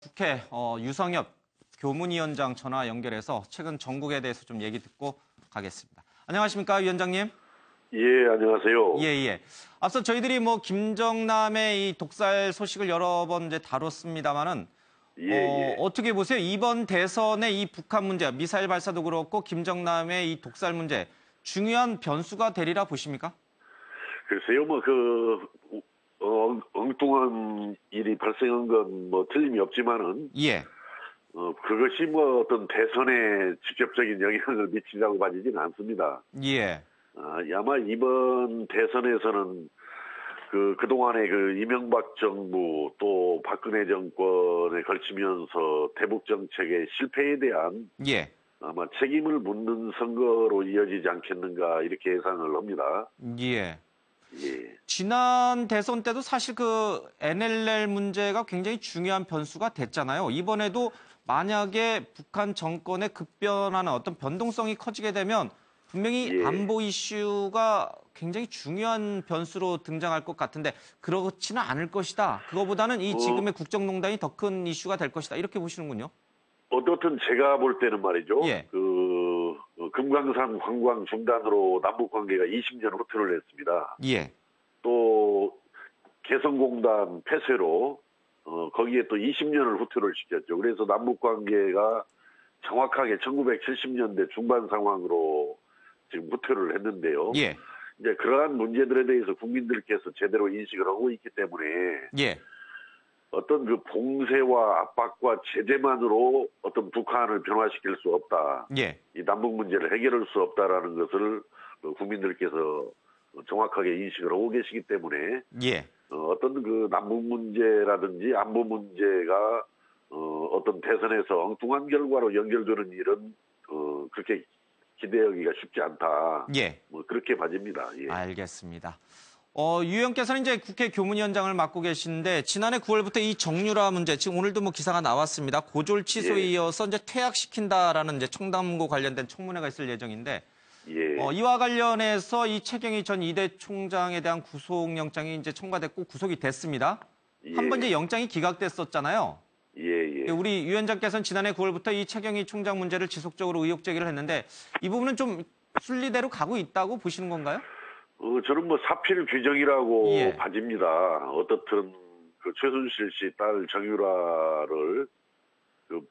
국회 유성엽 교문위원장 전화 연결해서 최근 정국에 대해서 좀 얘기 듣고 가겠습니다. 안녕하십니까, 위원장님? 예, 안녕하세요. 예. 앞서 저희들이 김정남의 이 독살 소식을 여러 번 이제 다뤘습니다만은 예. 어떻게 보세요? 이번 대선의 이 북한 문제, 미사일 발사도 그렇고 김정남의 이 독살 문제 중요한 변수가 되리라 보십니까? 글쎄요, 엉뚱한 일이 발생한 건 틀림이 없지만은, 예. 그것이 어떤 대선에 직접적인 영향을 미치라고 봐지지는 않습니다. 예. 아마 이번 대선에서는 그동안의 이명박 정부 또 박근혜 정권에 걸치면서 대북 정책의 실패에 대한 예. 아마 책임을 묻는 선거로 이어지지 않겠는가 이렇게 예상을 합니다. 예. 예. 지난 대선 때도 사실 NLL 문제가 굉장히 중요한 변수가 됐잖아요. 이번에도 만약에 북한 정권의 급변하는 어떤 변동성이 커지게 되면 분명히 예. 안보 이슈가 굉장히 중요한 변수로 등장할 것 같은데 그렇지는 않을 것이다. 그거보다는 이 지금의 국정농단이 더 큰 이슈가 될 것이다. 이렇게 보시는군요. 어떻든 제가 볼 때는 말이죠. 예. 금강산 관광 중단으로 남북 관계가 20년 후퇴를 했습니다. 예. 또 개성공단 폐쇄로 거기에 또 20년을 후퇴를 시켰죠. 그래서 남북 관계가 정확하게 1970년대 중반 상황으로 지금 후퇴를 했는데요. 예. 이제 그러한 문제들에 대해서 국민들께서 제대로 인식을 하고 있기 때문에 예. 어떤 봉쇄와 압박과 제재만으로 어떤 북한을 변화시킬 수 없다. 예. 이 남북 문제를 해결할 수 없다라는 것을 국민들께서 정확하게 인식을 하고 계시기 때문에 예. 어떤 남북 문제라든지 안보 문제가 어떤 대선에서 엉뚱한 결과로 연결되는 일은 그렇게 기대하기가 쉽지 않다. 예. 그렇게 봐집니다. 예. 알겠습니다. 유 의원께서는 이제 국회 교문위원장을 맡고 계신데 지난해 9월부터 이 정유라 문제, 지금 오늘도 기사가 나왔습니다. 고졸 취소에 이어서 이제 퇴학시킨다라는 이제 청담고 관련된 청문회가 있을 예정인데 예. 이와 관련해서 이 최경희 전 이대 총장에 대한 구속영장이 이제 청구됐고 구속이 됐습니다. 예. 한 번 이제 영장이 기각됐었잖아요. 예. 우리 위원장께서는 지난해 9월부터 이 최경희 총장 문제를 지속적으로 의혹 제기를 했는데 이 부분은 좀 순리대로 가고 있다고 보시는 건가요? 저는 사필 규정이라고 예. 봐집니다. 어떻든 최순실 씨 딸 정유라를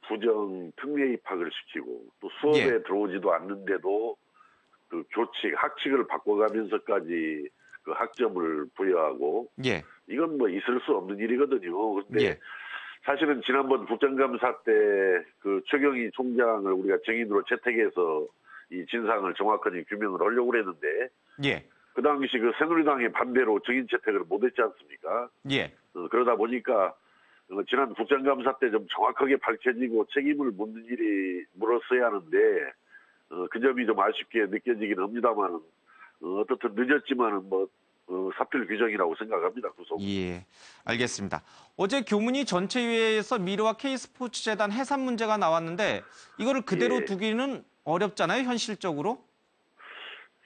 부정 특례 입학을 시키고 또 수업에 예. 들어오지도 않는데도 교칙, 학칙을 바꿔가면서까지 학점을 부여하고 예. 이건 있을 수 없는 일이거든요. 근데 예. 사실은 지난번 국정감사 때 최경희 총장을 우리가 증인으로 채택해서 이 진상을 정확하게 규명을 하려고 그랬는데 예. 그 당시 새누리당의 반대로 증인 채택을 못했지 않습니까? 예. 그러다 보니까 지난 국정감사 때 좀 정확하게 밝혀지고 책임을 묻는 일이 물었어야 하는데 그 점이 좀 아쉽게 느껴지긴 합니다만 어떻든 늦었지만은 사필 규정이라고 생각합니다. 구속. 예, 알겠습니다. 어제 교문위 전체회의에서 미르와 K스포츠재단 해산 문제가 나왔는데 이거를 그대로 예. 두기는 어렵잖아요, 현실적으로?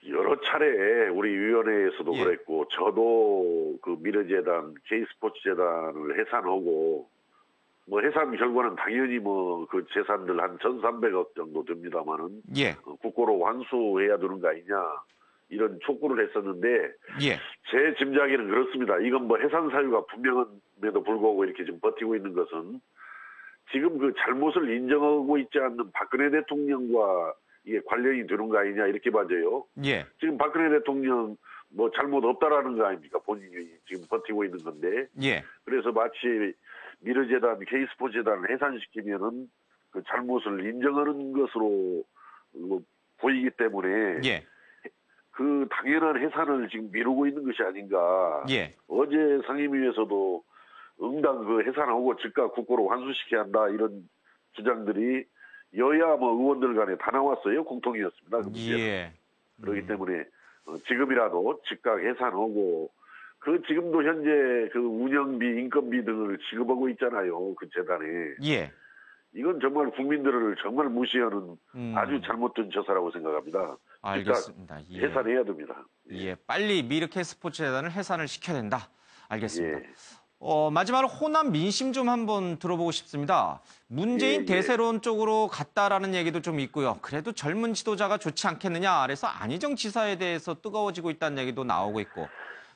여러 차례 우리 위원회에서도 예. 그랬고 저도 미르재단, K스포츠재단을 해산하고 해산 결과는 당연히 그 재산들 한 1,300억 정도 됩니다만은 예. 국고로 환수해야 되는 거 아니냐 이런 촉구를 했었는데 예. 제 짐작에는 그렇습니다. 이건 해산 사유가 분명함에도 불구하고 이렇게 지금 버티고 있는 것은 지금 잘못을 인정하고 있지 않는 박근혜 대통령과 이게 관련이 되는 거 아니냐 이렇게 봐져요. 예. 지금 박근혜 대통령 잘못 없다라는 거 아닙니까? 본인이 지금 버티고 있는 건데. 예. 그래서 마치 미르재단, K스포츠재단을 해산시키면은 잘못을 인정하는 것으로 보이기 때문에 예. 당연한 해산을 지금 미루고 있는 것이 아닌가. 예. 어제 상임위에서도 응당 해산하고 즉각 국고로 환수시켜야 한다 이런 주장들이 여야 의원들 간에 다 나왔어요. 공통이었습니다. 그 문제는. 예. 그렇기 때문에 지금이라도 즉각 해산하고 지금도 현재 운영비, 인건비 등을 지급하고 있잖아요. 그 재단에. 예. 이건 정말 국민들을 정말 무시하는 아주 잘못된 처사라고 생각합니다. 알겠습니다. 예. 해산해야 됩니다. 예. 빨리 미르 K스포츠재단을 해산을 시켜야 된다. 알겠습니다. 예. 마지막으로 호남 민심 좀 한번 들어보고 싶습니다. 문재인 예, 예. 대세론 쪽으로 갔다라는 얘기도 좀 있고요. 그래도 젊은 지도자가 좋지 않겠느냐 아래서 안희정 지사에 대해서 뜨거워지고 있다는 얘기도 나오고 있고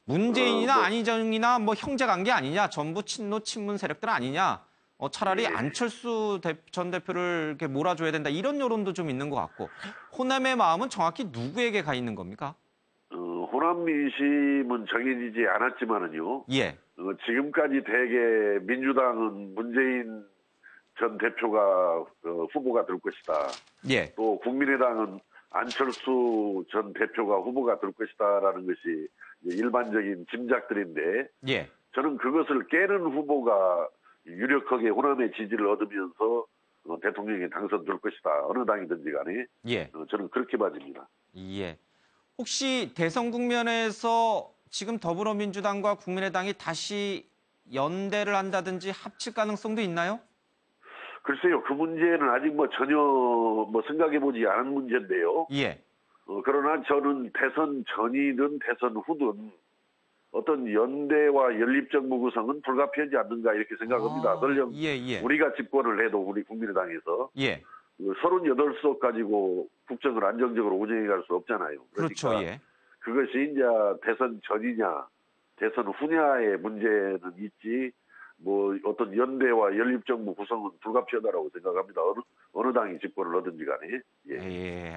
문재인이나 뭐, 안희정이나 뭐 형제관계 아니냐 전부 친노 친문 세력들 아니냐 차라리 예. 안철수 전 대표를 이렇게 몰아줘야 된다 이런 여론도 좀 있는 것 같고 호남의 마음은 정확히 누구에게 가 있는 겁니까? 호남 민심은 정해지지 않았지만은요. 예. 지금까지 대개 민주당은 문재인 전 대표가 후보가 될 것이다. 예. 또 국민의당은 안철수 전 대표가 후보가 될 것이다라는 것이 이제 일반적인 짐작들인데 예. 저는 그것을 깨는 후보가 유력하게 호남의 지지를 얻으면서 대통령에 당선될 것이다. 어느 당이든지 간에 예. 저는 그렇게 봐집니다. 예. 혹시 대선 국면에서 지금 더불어민주당과 국민의당이 다시 연대를 한다든지 합칠 가능성도 있나요? 글쎄요, 그 문제는 아직 전혀 생각해보지 않은 문제인데요. 예. 그러나 저는 대선 전이든 대선 후든 어떤 연대와 연립정부 구성은 불가피하지 않는가 이렇게 생각합니다. 설령 예, 예. 우리가 집권을 해도 우리 국민의당에서 예. 38석 가지고 국정을 안정적으로 운영해 갈 수 없잖아요. 그러니까 그렇죠. 예. 그것이 이제 대선 전이냐, 대선 후냐의 문제는 있지, 어떤 연대와 연립정부 구성은 불가피하다라고 생각합니다. 어느 당이 집권을 하든지 간에. 예. 예.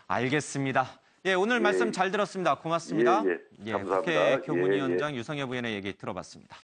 알겠습니다. 예, 오늘 말씀 잘 들었습니다. 고맙습니다. 예, 예. 감사합니다. 국회 교문위원장 예, 예. 유성엽 의원의 얘기 들어봤습니다.